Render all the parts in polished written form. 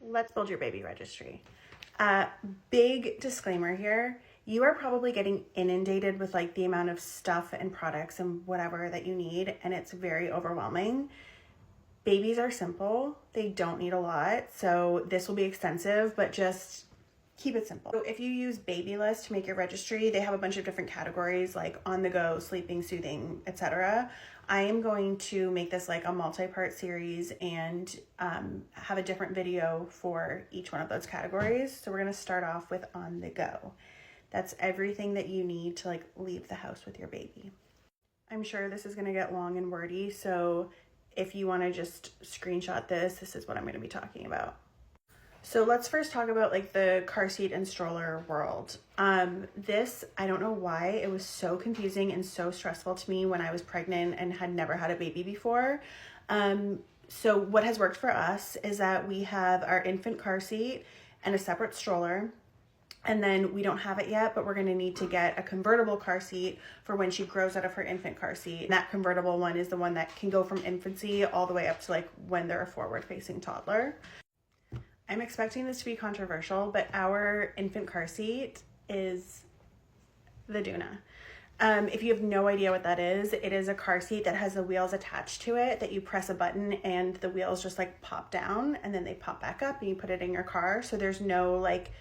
let's build your baby registry. Big disclaimer here. You are probably getting inundated with like the amount of stuff and products and whatever that you need, and it's very overwhelming. Babies are simple. They don't need a lot. So this will be extensive, but just keep it simple. So if you use Babylist to make your registry, they have a bunch of different categories like on the go, sleeping, soothing, etc. I am going to make this like a multi-part series and have a different video for each one of those categories. So we're going to start off with on the go. That's everything that you need to like leave the house with your baby. I'm sure this is going to get long and wordy, so if you want to just screenshot this is what I'm going to be talking about. So let's first talk about like the car seat and stroller world. This, I don't know why, it was so confusing and so stressful to me when I was pregnant and had never had a baby before. So what has worked for us is that we have our infant car seat and a separate stroller. And then we don't have it yet, but we're going to need to get a convertible car seat for when she grows out of her infant car seat. And that convertible one is the one that can go from infancy all the way up to like when they're a forward-facing toddler. I'm expecting this to be controversial, but our infant car seat is the Doona. If you have no idea what that is, it is a car seat that has the wheels attached to it that you press a button and the wheels just like pop down and then they pop back up and you put it in your car. So there's no like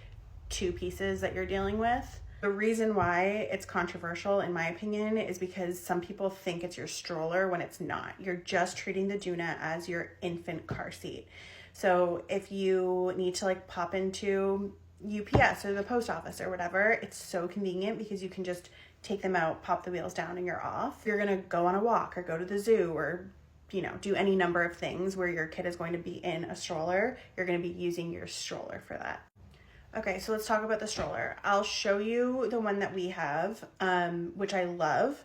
two pieces that you're dealing with. The reason why it's controversial, in my opinion, is because some people think it's your stroller when it's not. You're just treating the Doona as your infant car seat. So if you need to like pop into UPS or the post office or whatever, it's so convenient because you can just take them out, pop the wheels down, and you're off. If you're gonna go on a walk or go to the zoo or, you know, do any number of things where your kid is going to be in a stroller, you're gonna be using your stroller for that. Okay, so let's talk about the stroller. I'll show you the one that we have, which I love.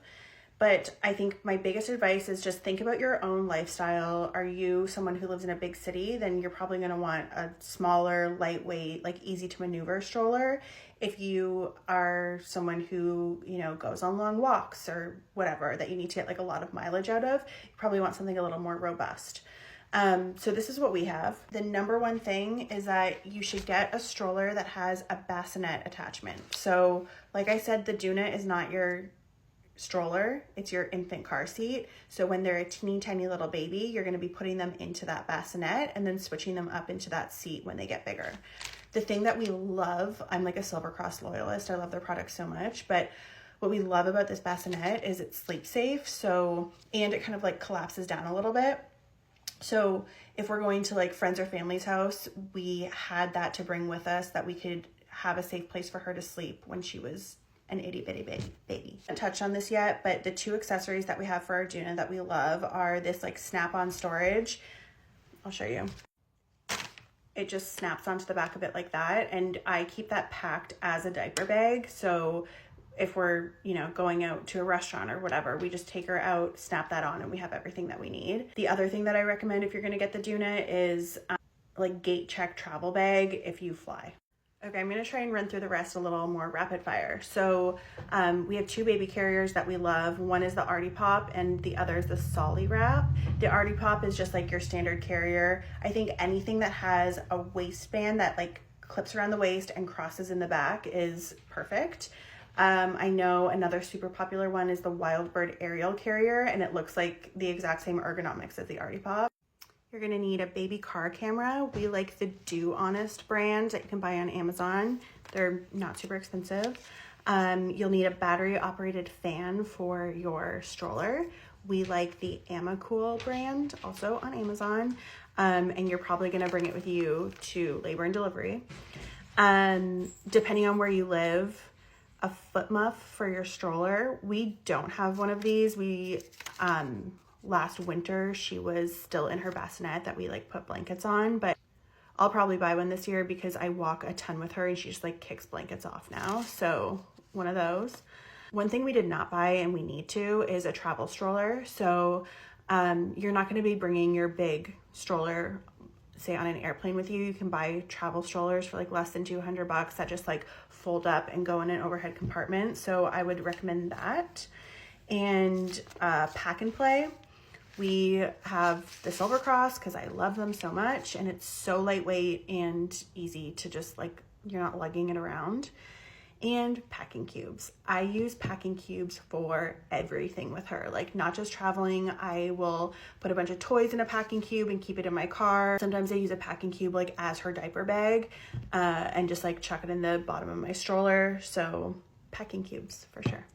But I think my biggest advice is just think about your own lifestyle. Are you someone who lives in a big city? Then you're probably going to want a smaller, lightweight, like easy to maneuver stroller. If you are someone who, you know, goes on long walks or whatever that you need to get like a lot of mileage out of, you probably want something a little more robust. So this is what we have. The number one thing is that you should get a stroller that has a bassinet attachment. So like I said, the Doona is not your stroller, it's your infant car seat. So when they're a teeny tiny little baby, you're going to be putting them into that bassinet and then switching them up into that seat when they get bigger. The thing that we love, I'm like a Silver Cross loyalist, I love their products so much, but what we love about this bassinet is it's sleep safe. So, and it kind of like collapses down a little bit. So if we're going to like friends or family's house, we had that to bring with us that we could have a safe place for her to sleep when she was an itty bitty baby. I haven't touched on this yet, but the two accessories that we have for our Doona that we love are this like snap-on storage. I'll show you. It just snaps onto the back of it like that. And I keep that packed as a diaper bag. So if we're, you know, going out to a restaurant or whatever, we just take her out, snap that on, and we have everything that we need. The other thing that I recommend if you're going to get the Doona is like gate check travel bag if you fly. Okay, I'm gonna try and run through the rest a little more rapid fire. So we have two baby carriers that we love. One is the Artie Pop and the other is the Solly Wrap. The Artie Pop is just like your standard carrier. I think anything that has a waistband that like clips around the waist and crosses in the back is perfect. I know another super popular one is the Wildbird Aerial Carrier, and it looks like the exact same ergonomics as the Artie Pop. You're gonna need a baby car camera. We like the Do Honest brand that you can buy on Amazon. They're not super expensive. You'll need a battery operated fan for your stroller. We like the Amacool brand, also on Amazon. And you're probably gonna bring it with you to labor and delivery. Depending on where you live, a foot muff for your stroller. We don't have one of these. Last winter, she was still in her bassinet that we like put blankets on, but I'll probably buy one this year because I walk a ton with her and she just like kicks blankets off now. So one of those. One thing we did not buy and we need to is a travel stroller. So you're not going to be bringing your big stroller, say on an airplane with you. You can buy travel strollers for like less than $200 that just like fold up and go in an overhead compartment. So I would recommend that. And pack and play. We have the Silver Cross because I love them so much, and it's so lightweight and easy to just like, you're not lugging it around. And packing cubes. I use packing cubes for everything with her, like not just traveling. I will put a bunch of toys in a packing cube and keep it in my car. Sometimes I use a packing cube like as her diaper bag and just like chuck it in the bottom of my stroller. So packing cubes for sure.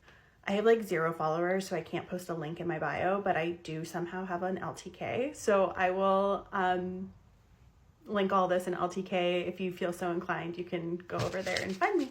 I have like 0 followers, so I can't post a link in my bio, but I do somehow have an LTK. So I will link all this in LTK. If you feel so inclined, you can go over there and find me.